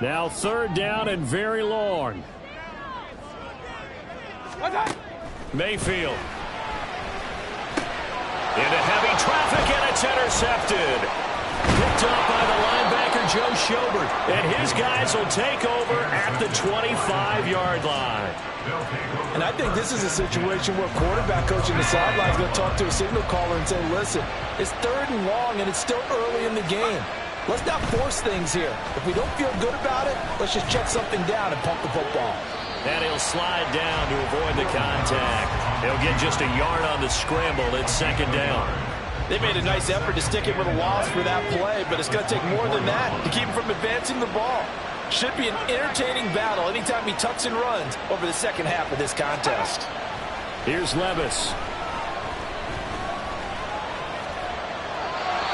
Now 3rd down and very long. Mayfield. Into heavy traffic, and it's intercepted. Picked up by the linebacker, Joe Schobert. And his guys will take over at the 25-yard line. And I think this is a situation where quarterback coach in the sideline is going to talk to a signal caller and say, listen, it's 3rd and long, and it's still early in the game. Let's not force things here. If we don't feel good about it, let's just check something down and pump the football. And he'll slide down to avoid the contact. He'll get just a yard on the scramble. It's 2nd down. They made a nice effort to stick him with a loss for that play, but it's going to take more than that to keep him from advancing the ball. Should be an entertaining battle anytime he tucks and runs over the second half of this contest. Here's Levis.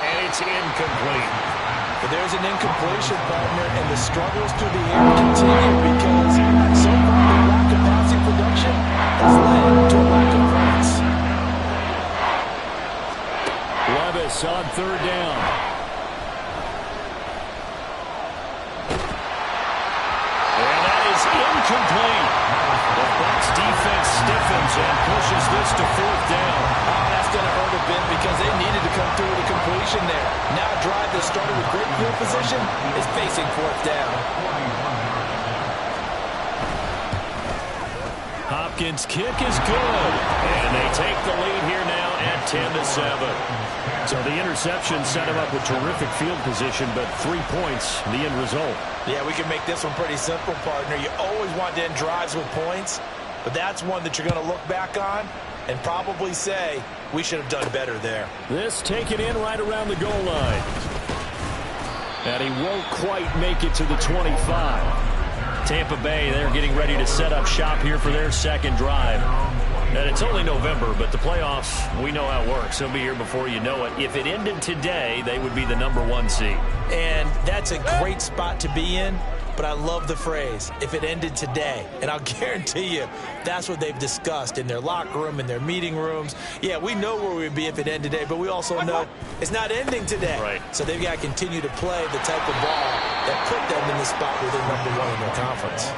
And it's incomplete. But there's an incompletion, partner, and the struggles through the air continue because so far the lack of passing production has led to a lack of points. Levis on 3rd down. And that is incomplete. The Bucs defense stiffens and pushes this to 4th down. Oh, that's going to hurt a bit because they needed to come through with a completion there. Now a drive that started with great field position is facing 4th down. Hopkins' kick is good. And they take the lead here now at 10-7. So the interception set him up with terrific field position, but 3 points, the end result. Yeah, we can make this one pretty simple, partner. You always want to end drives with points, but that's one that you're going to look back on and probably say, we should have done better there. This taken in right around the goal line. And he won't quite make it to the 25. Tampa Bay, they're getting ready to set up shop here for their 2nd drive. And it's only November, but the playoffs, we know how it works. They'll be here before you know it. If it ended today, they would be the #1 seed. And that's a great spot to be in, but I love the phrase, if it ended today. And I'll guarantee you, that's what they've discussed in their locker room, in their meeting rooms. Yeah, we know where we'd be if it ended today, but we also know it's not ending today. Right. So they've got to continue to play the type of ball that put them in the spot where they're #1 in their conference.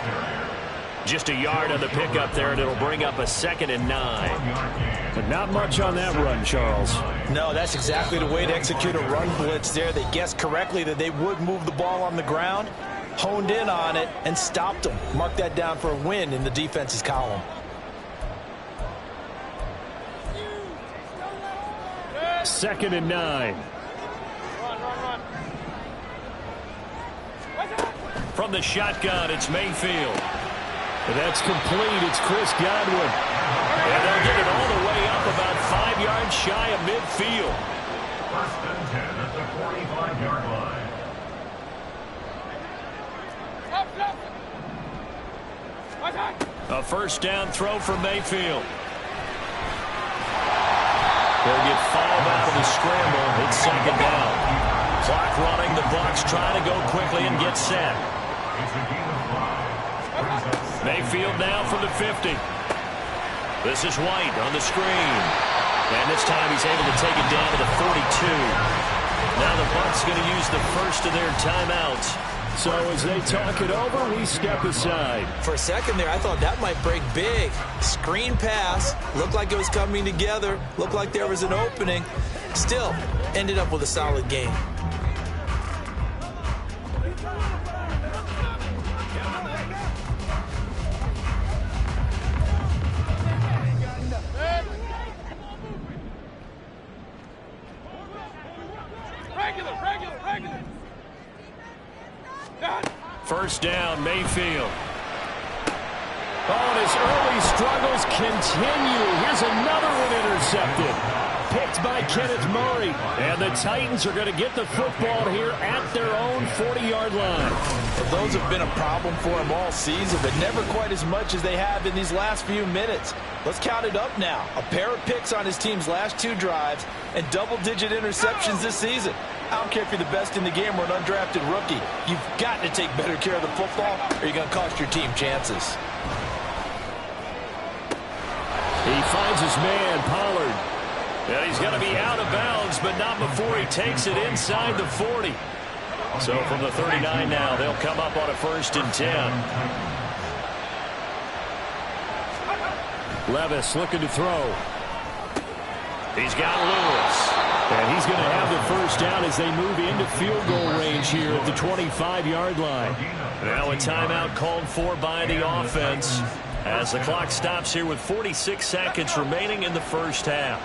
Just a yard on the pickup there, and it'll bring up a 2nd and 9. But not much on that run, Charles. No, that's exactly the way to execute a run blitz there. They guessed correctly that they would move the ball on the ground, honed in on it, and stopped them. Mark that down for a win in the defense's column. 2nd and 9. From the shotgun, it's Mayfield. And that's complete. It's Chris Godwin. And they'll get it all the way up about 5 yards shy of midfield. 1st and 10 at the 45-yard line. A 1st down throw from Mayfield. They'll get 5 out of the scramble. It's 2nd down. Clock running. The Bucs trying to go quickly and get set. Mayfield now from the 50. This is White on the screen. And this time he's able to take it down to the 42. Now the Bucs going to use the first of their timeouts. So as they talk it over, we step aside. For a second there, I thought that might break big. Screen pass. Looked like it was coming together. Looked like there was an opening. Still, ended up with a solid game. First down, Mayfield. Oh, and his early struggles continue. Here's another one intercepted. Picked by Kenneth Murray. And the Titans are going to get the football here at their own 40-yard line. Well, those have been a problem for him all season, but never quite as much as they have in these last few minutes. Let's count it up now. A pair of picks on his team's last 2 drives and double-digit interceptions this season. I don't care if you're the best in the game or an undrafted rookie. You've got to take better care of the football or you're going to cost your team chances. He finds his man, Pollard. And he's going to be out of bounds, but not before he takes it inside the 40. So from the 39 now, they'll come up on a 1st and 10. Levis looking to throw. He's got Lewis. And he's going to have the first down as they move into field goal range here at the 25-yard line. Now a timeout called for by the offense as the clock stops here with 46 seconds remaining in the first half.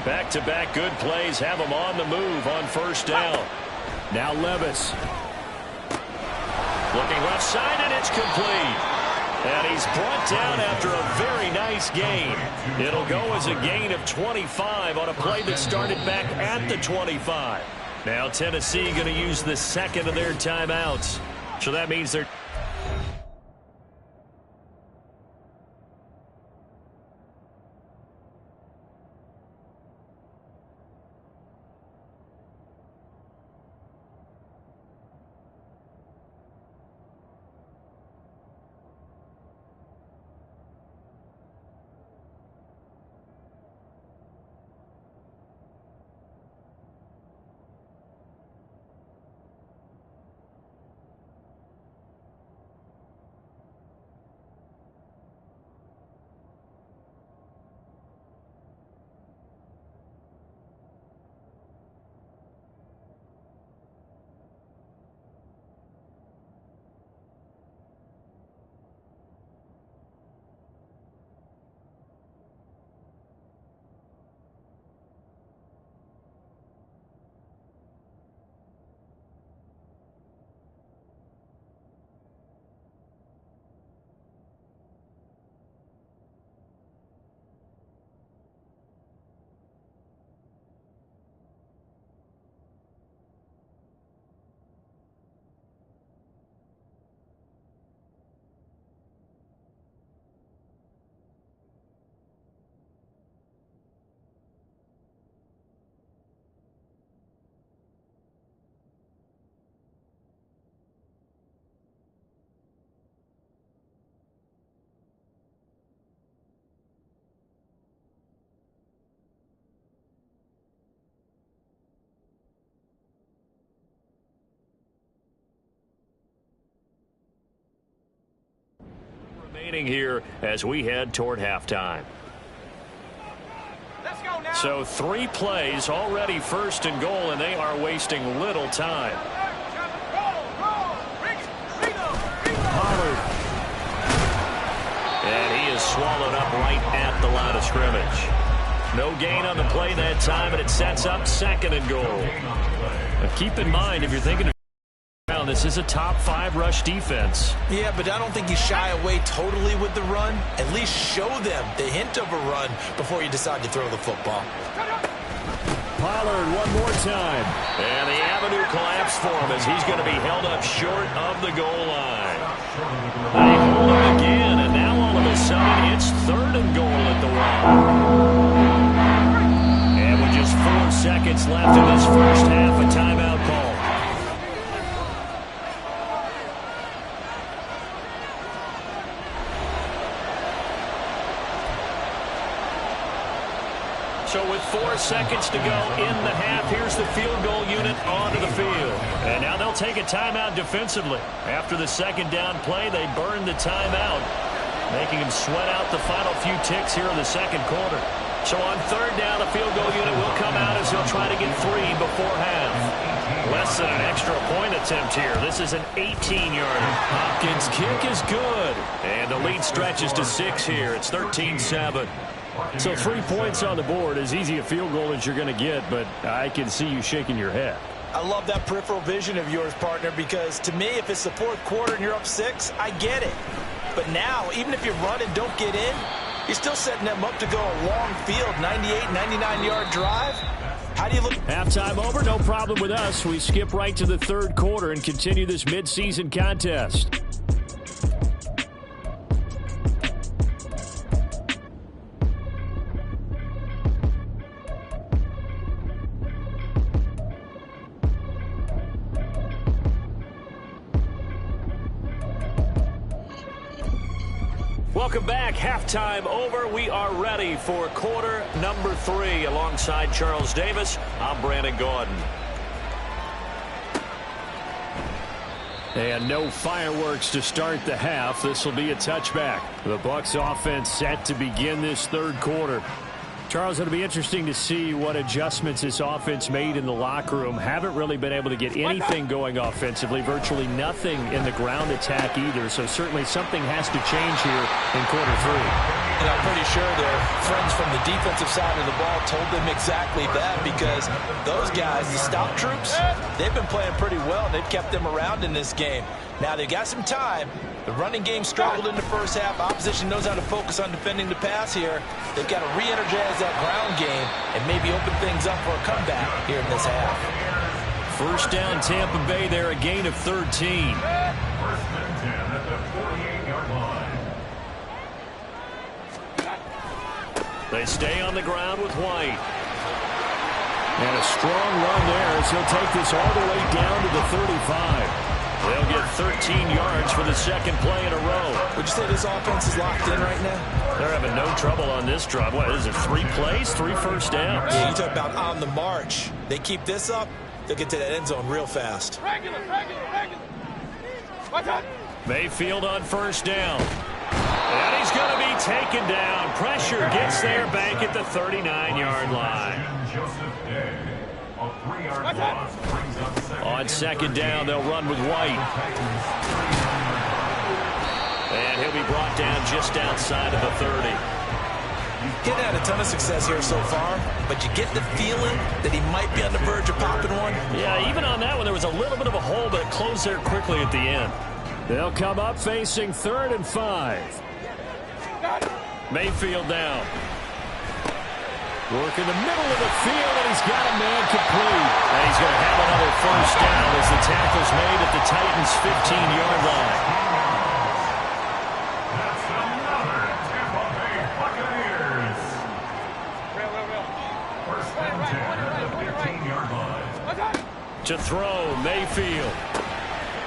Back-to-back good plays have them on the move on 1st down. Now Levis. Looking left side, and it's complete. And he's brought down after a very nice gain. It'll go as a gain of 25 on a play that started back at the 25. Now Tennessee going to use the second of their timeouts. So that means they're... remaining here as we head toward halftime. Let's go now. So 3 plays already 1st and goal, and they are wasting little time. Pollard. And he is swallowed up right at the line of scrimmage. No gain on the play that time, and it sets up 2nd and goal. Now keep in mind, if you're thinking of this is a top 5 rush defense. Yeah, but I don't think you shy away totally with the run. At least show them the hint of a run before you decide to throw the football. Pollard one more time. And the avenue collapsed for him as he's going to be held up short of the goal line. They hold him again, and now all of a sudden it's 3rd and goal at the 1. And with just 4 seconds left in this first half, a timeout call. So with 4 seconds to go in the half, here's the field goal unit onto the field. And now they'll take a timeout defensively. After the 2nd down play, they burn the timeout, making them sweat out the final few ticks here in the 2nd quarter. So on 3rd down, the field goal unit will come out as he'll try to get 3 before half. Less than an extra point attempt here. This is an 18-yarder. Hopkins' kick is good. And the lead stretches to 6 here. It's 13-7. So 3 points on the board, as easy a field goal as you're going to get, but I can see you shaking your head. I love that peripheral vision of yours, partner, because to me, if it's the 4th quarter and you're up 6, I get it. But now, even if you run and don't get in, you're still setting them up to go a long field, 98, 99-yard drive. How do you look? Halftime over, no problem with us. We skip right to the 3rd quarter and continue this midseason contest. Welcome back. Halftime over. We are ready for quarter number 3. Alongside Charles Davis, I'm Brandon Gaudin. And no fireworks to start the half. This will be a touchback. The Bucs offense set to begin this third quarter. Charles, it'll be interesting to see what adjustments this offense made in the locker room. Haven't really been able to get anything going offensively. Virtually nothing in the ground attack either. So certainly something has to change here in quarter three. And I'm pretty sure their friends from the defensive side of the ball told them exactly that, because those guys, the stout troops, they've been playing pretty well. They've kept them around in this game. Now they've got some time. The running game struggled in the first half. Opposition knows how to focus on defending the pass here. They've got to re-energize that ground game and maybe open things up for a comeback here in this half. First down, Tampa Bay there, a gain of 13. First and 10 at the 48-yard line. They stay on the ground with White. And a strong run there as he'll take this all the way down to the 35. They'll get 13 yards for the second play in a row. Would you say this offense is locked in right now? They're having no trouble on this drive. What is it, 3 plays, 3 first downs? Yeah, you talk about on the march. They keep this up, they'll get to that end zone real fast. Regular. Watch out. Mayfield on first down. And he's going to be taken down. Pressure gets there back at the 39-yard line. On second down, they'll run with White. And he'll be brought down just outside of the 30. He's had a ton of success here so far, but you get the feeling that he might be on the verge of popping one. Yeah, even on that one, there was a little bit of a hole, but it closed there quickly at the end. They'll come up facing 3rd and 5. Mayfield down. Work in the middle of the field, and he's got a man complete. And he's going to have another first down as the tackle's made at the Titans' 15-yard line. That's another Tampa Bay Buccaneers. First and 10 at the 15-yard line. To throw, Mayfield.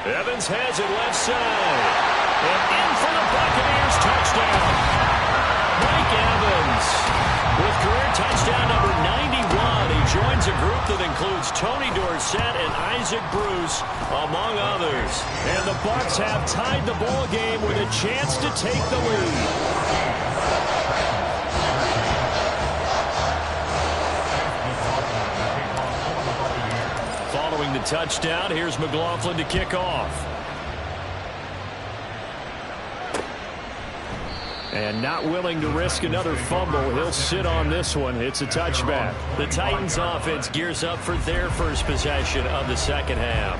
Evans has it left side. And in for the Buccaneers, touchdown. Mike Evans with career touchdown number 91. He joins a group that includes Tony Dorsett and Isaac Bruce, among others. And the Bucs have tied the ball game with a chance to take the lead. Following the touchdown, here's McLaughlin to kick off. And not willing to risk another fumble, he'll sit on this one. It's a touchback. The Titans offense gears up for their first possession of the second half.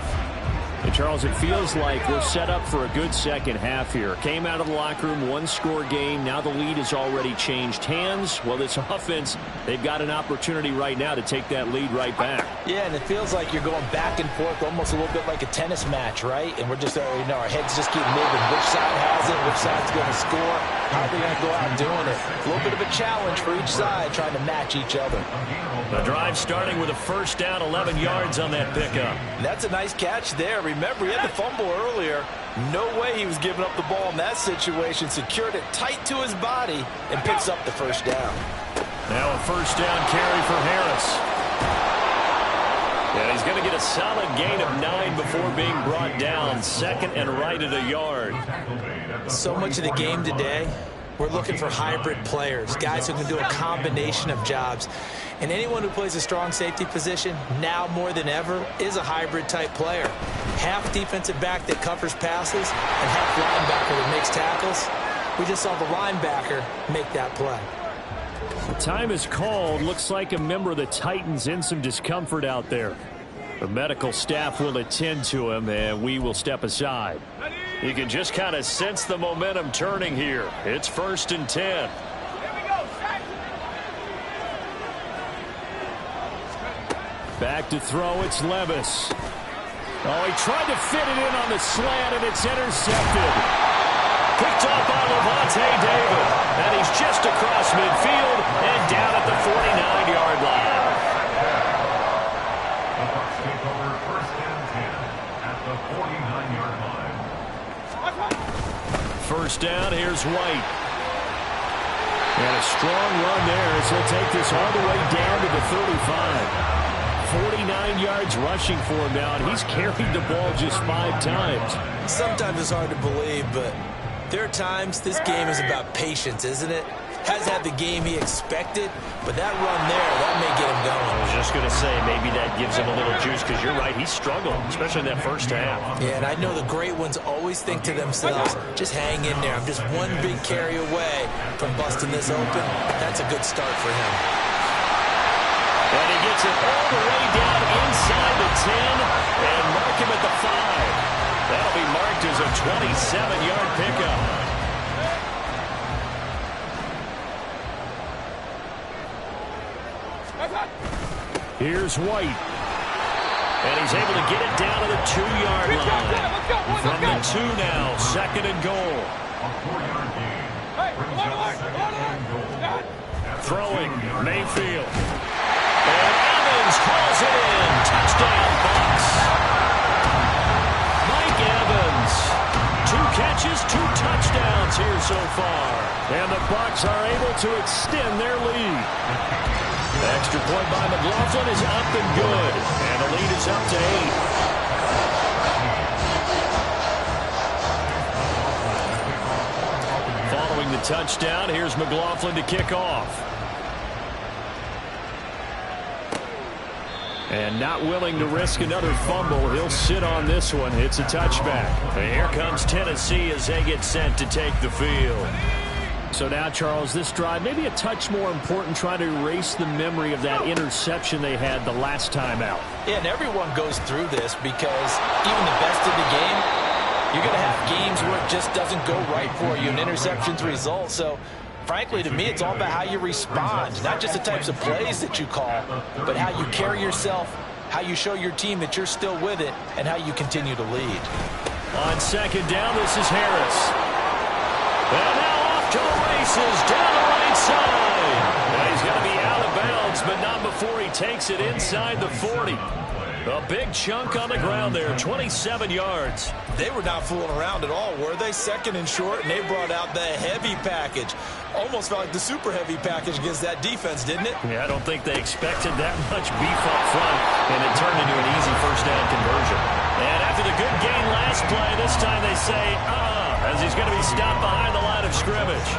And Charles, it feels like we're set up for a good second half here. Came out of the locker room, 1-score game. Now the lead has already changed hands. Well, this offense, they've got an opportunity right now to take that lead right back. Yeah, and it feels like you're going back and forth, almost a little bit like a tennis match, right? And we're just, our heads just keep moving. Which side has it? Which side's going to score? How are they going to go out doing it? A little bit of a challenge for each side, trying to match each other. The drive starting with a first down, 11 yards on that pickup. That's a nice catch there. Remember, he had the fumble earlier. No way he was giving up the ball in that situation. Secured it tight to his body and picks up the first down. Now a first down carry for Harris. And he's going to get a solid gain of 9 before being brought down. Second and right at a yard. So much of the game today, we're looking for hybrid players, guys who can do a combination of jobs. And anyone who plays a strong safety position, now more than ever, is a hybrid-type player. Half defensive back that covers passes and half linebacker that makes tackles. We just saw the linebacker make that play. The time is called. Looks like a member of the Titans in some discomfort out there. The medical staff will attend to him, and we will step aside. You can just kind of sense the momentum turning here. It's 1st and 10. Back to throw, it's Levis. Oh, he tried to fit it in on the slant, and it's intercepted. Picked off by Levante David. And he's just across midfield and down at the 49-yard line. The Bucs take over 1st and 10 at the 49-yard line. First down, here's White. And a strong run there as he'll take this all the way down to the 35. 49 yards rushing for him now, and he's carried the ball just 5 times. Sometimes it's hard to believe, but there are times this game is about patience, isn't it? Has had the game he expected, but that run there, that may get him going. I was just going to say, maybe that gives him a little juice, because you're right, he struggled, especially in that first half. Yeah, and I know the great ones always think to themselves, just hang in there. I'm just one big carry away from busting this open. That's a good start for him. And he gets it all the way down inside the 10 and mark him at the 5. That'll be marked as a 27-yard pickup. Here's White. And he's able to get it down to the 2-yard line. From the 2 now, 2nd and goal. Throwing, Mayfield. And Evans hauls it in. Touchdown, Bucs. Mike Evans. 2 catches, 2 touchdowns here so far. And the Bucs are able to extend their lead. Extra point by McLaughlin is up and good. And the lead is up to 8. Following the touchdown, here's McLaughlin to kick off. And not willing to risk another fumble, he'll sit on this one. It's a touchback. And here comes Tennessee as they get sent to take the field. So now, Charles, this drive, maybe a touch more important, trying to erase the memory of that interception they had the last time out. Yeah, and everyone goes through this because even the best of the game, you're going to have games where it just doesn't go right for you, and interceptions result. So, frankly, to me, it's all about how you respond, not just the types of plays that you call, but how you carry yourself, how you show your team that you're still with it, and how you continue to lead. On 2nd down, this is Harris. And now off to the races, down the right side. And he's going to be out of bounds, but not before he takes it inside the 40. A big chunk on the ground there, 27 yards. They were not fooling around at all, were they? 2nd and short, and they brought out the heavy package. Almost felt like the super heavy package against that defense, didn't it? Yeah, I don't think they expected that much beef up front, and it turned into an easy first down conversion. And after the good gain last play, this time they say, as he's going to be stopped behind the line of scrimmage.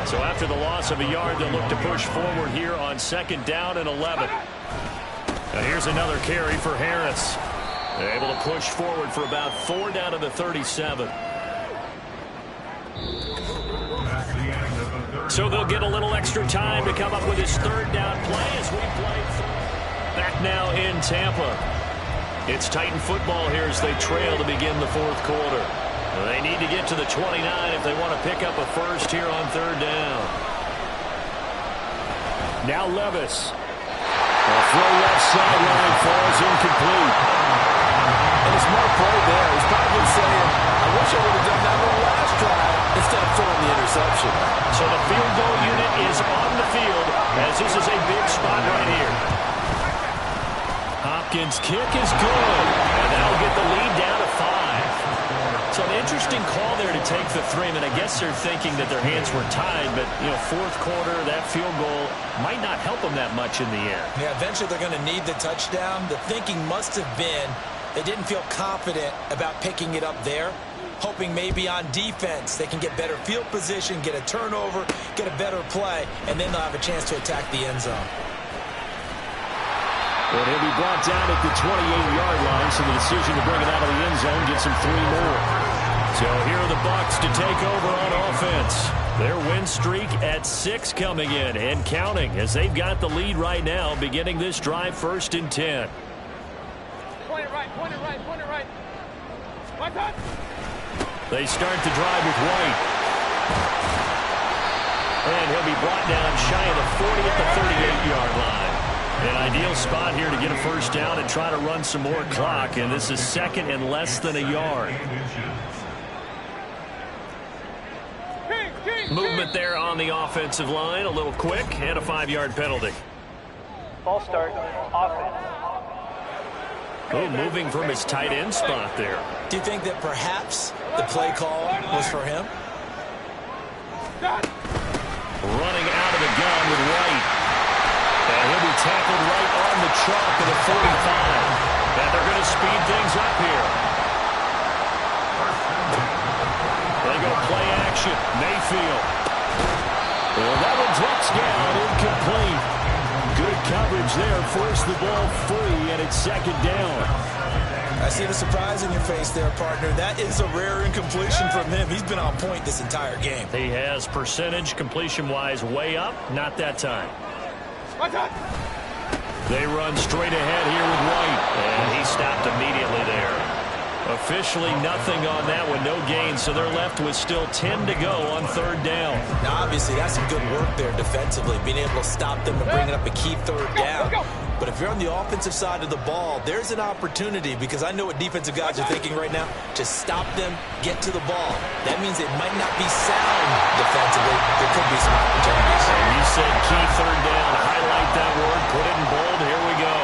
So after the loss of a yard, they'll look to push forward here on 2nd down and 11. Now here's another carry for Harris. They're able to push forward for about 4 down to the 37. So they'll get a little extra time to come up with his 3rd down play as we play. Back now in Tampa. It's Titan football here as they trail to begin the 4th quarter. They need to get to the 29 if they want to pick up a first here on 3rd down. Now Levis. A throw left sideline falls incomplete. And a smart play there. He's probably saying, I wish I would have done that on the last drive instead of throwing the interception. So the field goal unit is on the field as this is a big spot right here. Hopkins' kick is good. And that'll get the lead down to 5. So an interesting call there to take the 3. I mean, I guess they're thinking that their hands were tied, but, 4th quarter, that field goal might not help them that much in the end. Yeah, eventually they're going to need the touchdown. The thinking must have been they didn't feel confident about picking it up there, hoping maybe on defense they can get better field position, get a turnover, get a better play, and then they'll have a chance to attack the end zone. And he'll be brought down at the 28-yard line, so the decision to bring it out of the end zone gets him 3 more. So here are the Bucs to take over on offense. Their win streak at 6 coming in and counting as they've got the lead right now, beginning this drive 1st and 10. Point it right, point it right, point it right. My touch. They start the drive with White. And he'll be brought down shy of the 40 at the 38-yard line. An ideal spot here to get a first down and try to run some more clock, and this is 2nd and less than a yard. Movement there on the offensive line, a little quick, and a 5-yard penalty. Ball start, offense. Oh, moving from his tight end spot there. Do you think that perhaps the play call was for him? Running out of the gun with White. And he'll be tackled right on the chalk of the 45. And they're going to speed things up here. They go play action. Mayfield. Well, that one drops down, incomplete. Good coverage there. Forced the ball free, and it's second down. I see the surprise in your face there, partner. That is a rare incompletion from him. He's been on point this entire game. He has percentage completion-wise way up. Not that time. They run straight ahead here with White. And he stopped immediately there. Officially nothing on that one. No gain. So they're left with still 10 to go on third down. Now, obviously, that's some good work there defensively, being able to stop them and bring up a key third down. But if you're on the offensive side of the ball, there's an opportunity, because I know what defensive guys are thinking right now, to stop them, get to the ball. That means it might not be sound defensively. There could be some opportunities. And you said key third down. Highlight that word. Put it in bold. Here we go.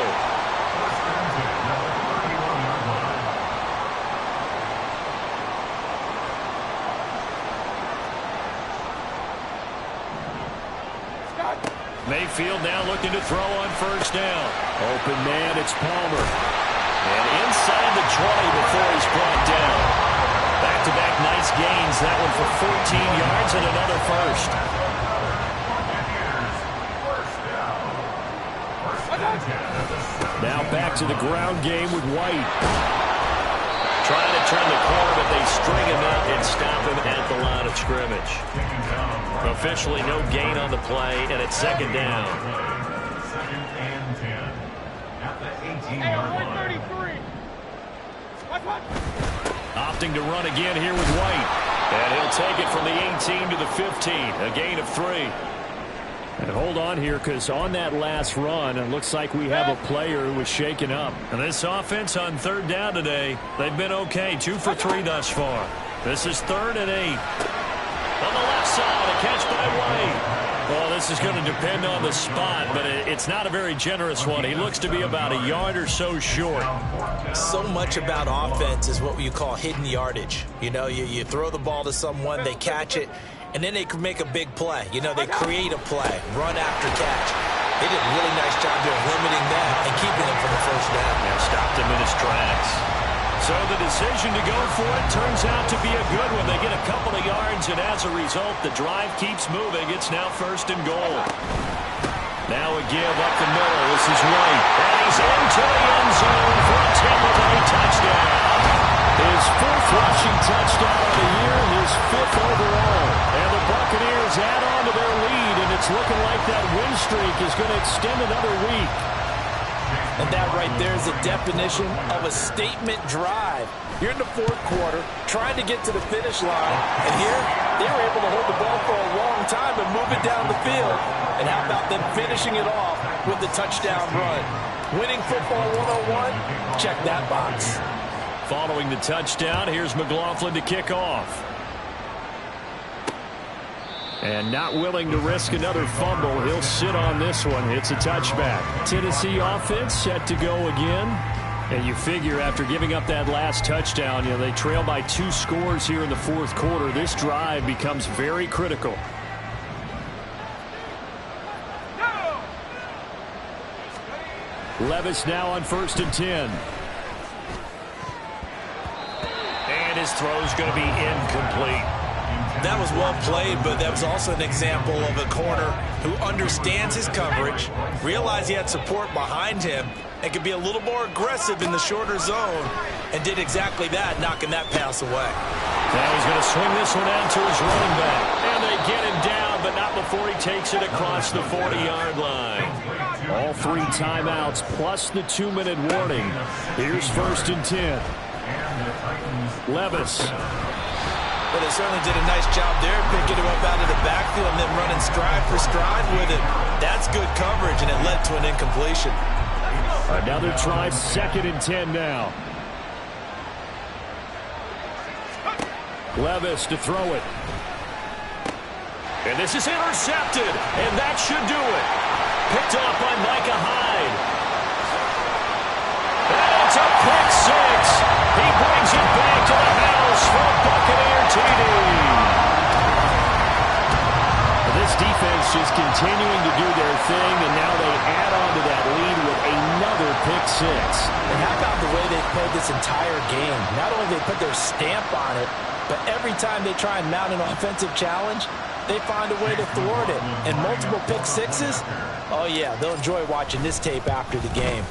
Mayfield now looking to throw on first down. Open man, it's Palmer. And inside the 20 before he's brought down. Back-to-back nice gains. That one for 14 yards and another first. Now back to the ground game with White. Trying to turn the corner, but they string him up and stop him at the line of scrimmage. Officially no gain on the play, and it's second down. Second and 10. At the 18-yard line. Opting to run again here with White. And he'll take it from the 18 to the 15. A gain of 3. And hold on here, because on that last run, it looks like we have a player who was shaken up. And this offense on third down today, they've been okay. 2 for 3 thus far. This is 3rd and 8. On the left side, a catch by White. Well, this is going to depend on the spot, but it's not a very generous one. He looks to be about a yard or so short. So much about offense is what you call hidden yardage. You know, you throw the ball to someone, they catch it, and then they can make a big play. You know, they create a play, run after catch. They did a really nice job there of limiting that and keeping him from the first down. And stopped him in his tracks. So the decision to go for it turns out to be a good one. They get a couple of yards, and as a result, the drive keeps moving. It's now 1st and goal. Now a give up the middle. This is White. And he's into the end zone for a Tampa Bay touchdown. His 4th rushing touchdown of the year, his 5th overall. And the Buccaneers add on to their lead, and it's looking like that win streak is going to extend another week. And that right there is a definition of a statement drive. You're in the 4th quarter, trying to get to the finish line, and here they were able to hold the ball for a long time and move it down the field. And how about them finishing it off with the touchdown run? Winning football 101? Check that box. Following the touchdown, here's McLaughlin to kick off. And not willing to risk another fumble. He'll sit on this one. It's a touchback. Tennessee offense set to go again. And you figure after giving up that last touchdown, they trail by 2 scores here in the 4th quarter. This drive becomes very critical. Levis now on 1st and 10. And his throw's going to be incomplete. That was well played, but that was also an example of a corner who understands his coverage, realized he had support behind him, and could be a little more aggressive in the shorter zone, and did exactly that, knocking that pass away. Now he's going to swing this one out to his running back. And they get him down, but not before he takes it across the 40-yard line. All 3 timeouts plus the 2-minute warning. Here's 1st and 10. Levis. But they certainly did a nice job there, picking him up out of the backfield and then running stride for stride with it. That's good coverage, and it led to an incompletion. Another try, 2nd and 10 now. Levis to throw it. And this is intercepted, and that should do it. Picked off by Micah Hyde. And it's a pick 6. He brings it back to the house for a Buccaneer TD. This defense just continuing to do their thing, and now they add on to that lead with another pick six. And how about the way they played this entire game? Not only did they put their stamp on it, but every time they try and mount an offensive challenge, they find a way to thwart it. And multiple pick sixes, oh yeah, they'll enjoy watching this tape after the game.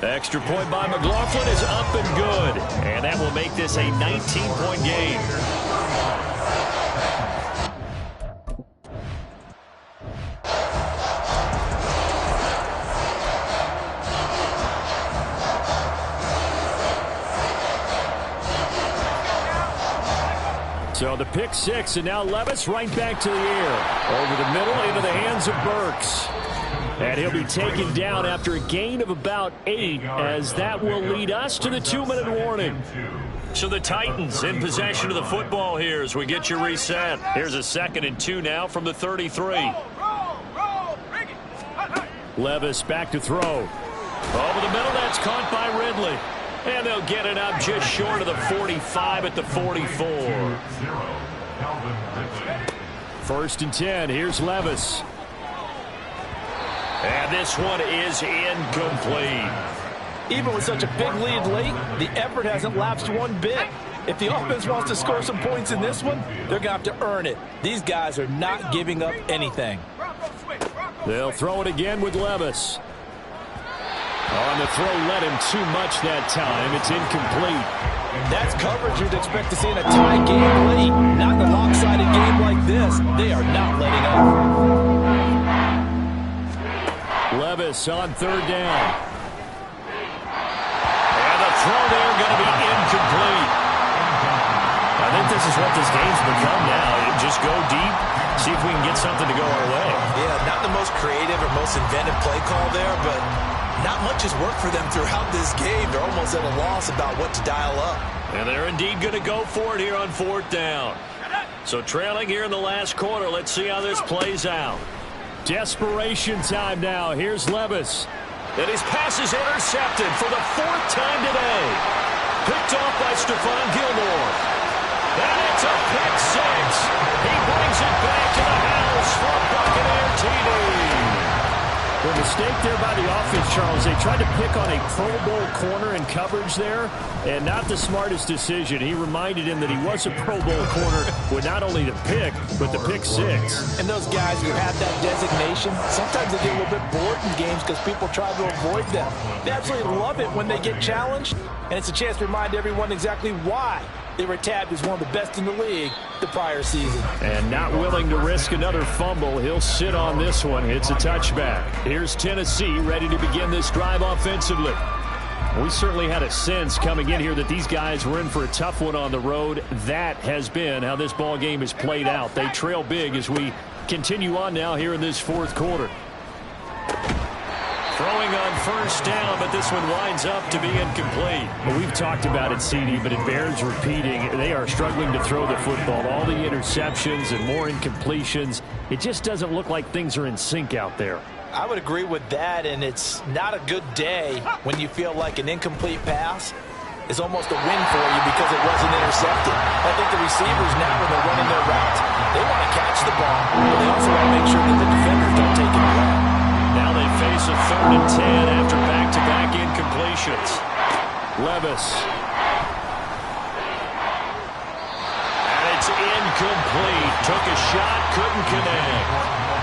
Extra point by McLaughlin is up and good. And that will make this a 19-point game. So the pick six, and now Levis right back to the air. Over the middle into the hands of Burks. And he'll be taken down after a gain of about 8, as that will lead us to the 2-minute warning. So the Titans in possession of the football here as we get you reset. Here's a 2nd and 2 now from the 33. Levis back to throw. Over the middle, that's caught by Ridley. And they'll get it up just short of the 45 at the 44. 1st and 10, here's Levis. And this one is incomplete. Even with such a big lead late, the effort hasn't lapsed one bit. If the offense wants to score some points in this one, they're going to have to earn it. These guys are not giving up anything. They'll throw it again with Levis. On the throw, led him too much that time. It's incomplete. That's coverage you'd expect to see in a tie game late. Not in a lopsided game like this. They are not letting up. Levis on 3rd down. And the throw there going to be incomplete. I think this is what this game's become now. Just go deep, see if we can get something to go our way. Yeah, not the most creative or most inventive play call there, but not much has worked for them throughout this game. They're almost at a loss about what to dial up. And they're indeed going to go for it here on 4th down. So trailing here in the last quarter. Let's see how this plays out. Desperation time now. Here's Levis. And his pass is intercepted for the 4th time today. Picked off by Stephon Gilmore. And it's a pick six. He brings it back to the house for Buccaneer TD. The mistake there by the offense, Charles. They tried to pick on a Pro Bowl corner in coverage there, and not the smartest decision. He reminded him that he was a Pro Bowl corner with not only the pick, but the pick six. And those guys who have that designation, sometimes they get a little bit bored in games because people try to avoid them. They absolutely love it when they get challenged, and it's a chance to remind everyone exactly why they were tabbed as one of the best in the league the prior season. And not willing to risk another fumble. He'll sit on this one. It's a touchback. Here's Tennessee ready to begin this drive offensively. We certainly had a sense coming in here that these guys were in for a tough one on the road. That has been how this ball game has played out. They trail big as we continue on now here in this 4th quarter. Throwing on 1st down, but this one winds up to be incomplete. Well, we've talked about it, CD, but it bears repeating. They are struggling to throw the football. All the interceptions and more incompletions. It just doesn't look like things are in sync out there. I would agree with that, and it's not a good day when you feel like an incomplete pass is almost a win for you because it wasn't intercepted. I think the receivers now, when they're running their routes, they want to catch the ball, but they also want to make sure that the defenders don't take it away. Now they face a 3rd and 10 after back-to-back incompletions. Levis. And it's incomplete. Took a shot, couldn't connect.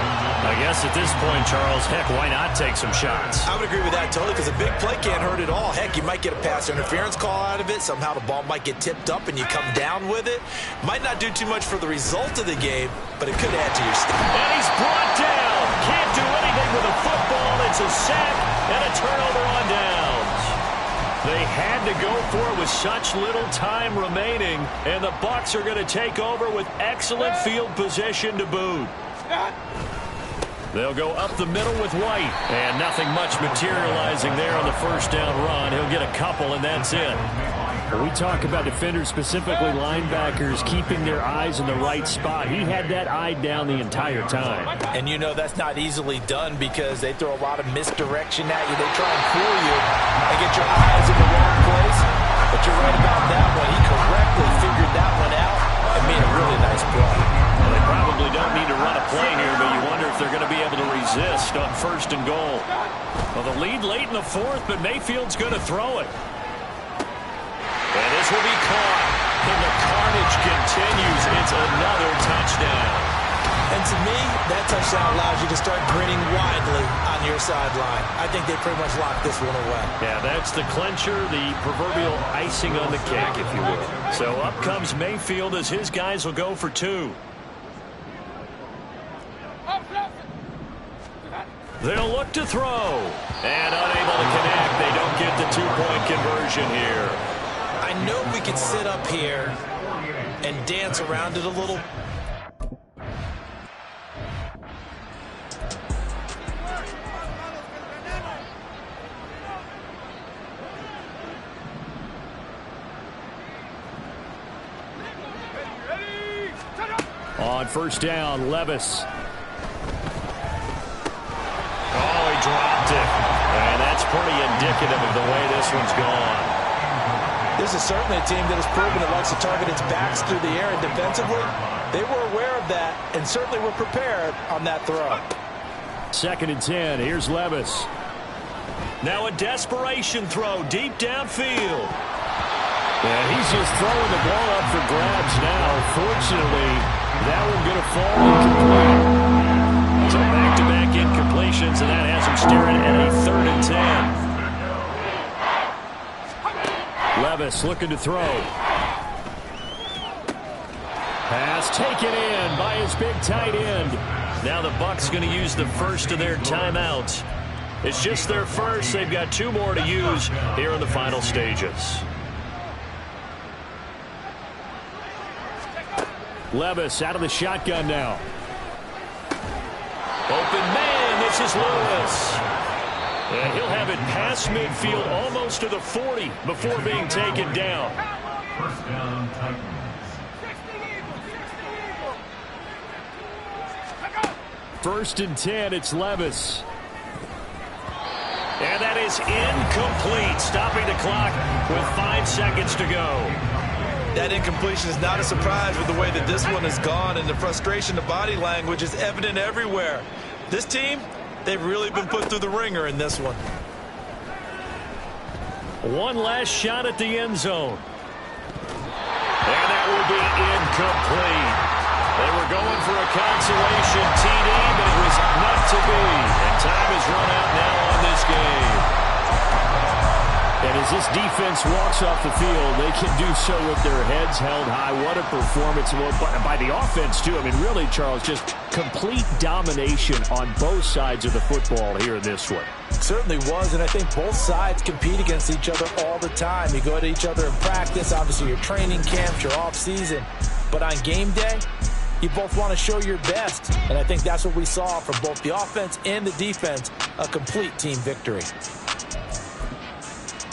I guess at this point, Charles, heck, why not take some shots? I would agree with that totally because a big play can't hurt at all. Heck, you might get a pass interference call out of it. Somehow the ball might get tipped up and you come down with it. Might not do too much for the result of the game, but it could add to your stat. And he's brought down. Can't do anything with a football. It's a sack and a turnover on downs. They had to go for it with such little time remaining, and the Bucs are going to take over with excellent field position to boot. They'll go up the middle with White. And nothing much materializing there on the 1st down run. He'll get a couple, and that's it. When we talk about defenders, specifically linebackers, keeping their eyes in the right spot, he had that eye down the entire time. And you know that's not easily done because they throw a lot of misdirection at you. They try and fool you and get your eyes in the wrong place. But you're right about that one. He correctly figured that one out and made a really nice play. Well, they Probably don't need to run a play here, but you wonder if they're going to be able to resist on 1st and goal. Well, the lead late in the 4th, but Mayfield's going to throw it. And this will be caught. And the carnage continues. It's another touchdown. And to me, that touchdown allows you to start grinning widely on your sideline. I think they pretty much locked this one away. Yeah, that's the clincher, the proverbial icing on the cake, if you will. So up comes Mayfield as his guys will go for 2. They'll look to throw. And unable to connect. They don't get the 2-point conversion here. I know we could sit up here and dance around it a little. On 1st down, Levis. Oh, he dropped it. And that's pretty indicative of the way this one's gone. This is certainly a team that has proven it likes to target its backs through the air, and defensively, they were aware of that and certainly were prepared on that throw. 2nd and 10. Here's Levis. Now a desperation throw deep downfield. And he's just throwing the ball up for grabs now. Fortunately, that one going to fall incomplete. So back-to-back incompletions, and that has him staring at a 3rd and 10. Levis looking to throw. Pass taken in by his big tight end. Now the Bucs going to use the first of their timeouts. It's just their first. They've got 2 more to use here in the final stages. Levis out of the shotgun now. Open man, this is Lewis. And he'll have it past midfield almost to the 40 before being taken down. 1st down, Titans. 1st and 10, it's Levis. And that is incomplete, stopping the clock with 5 seconds to go. That incompletion is not a surprise with the way that this one has gone, and the frustration, the body language is evident everywhere. This team, they've really been put through the ringer in this one. One last shot at the end zone. And that will be incomplete. They were going for a consolation TD, but it was not to be. And time is run out now on this game. And as this defense walks off the field, they can do so with their heads held high. What a performance by the offense, too. I mean, really, Charles, just complete domination on both sides of the football here in this one. Certainly was, and I think both sides compete against each other all the time. You go to each other in practice, obviously your training camps, your off-season. But on game day, you both want to show your best. And I think that's what we saw from both the offense and the defense, a complete team victory.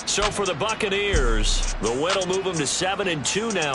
So for the Buccaneers, the win will move them to 7-2 now.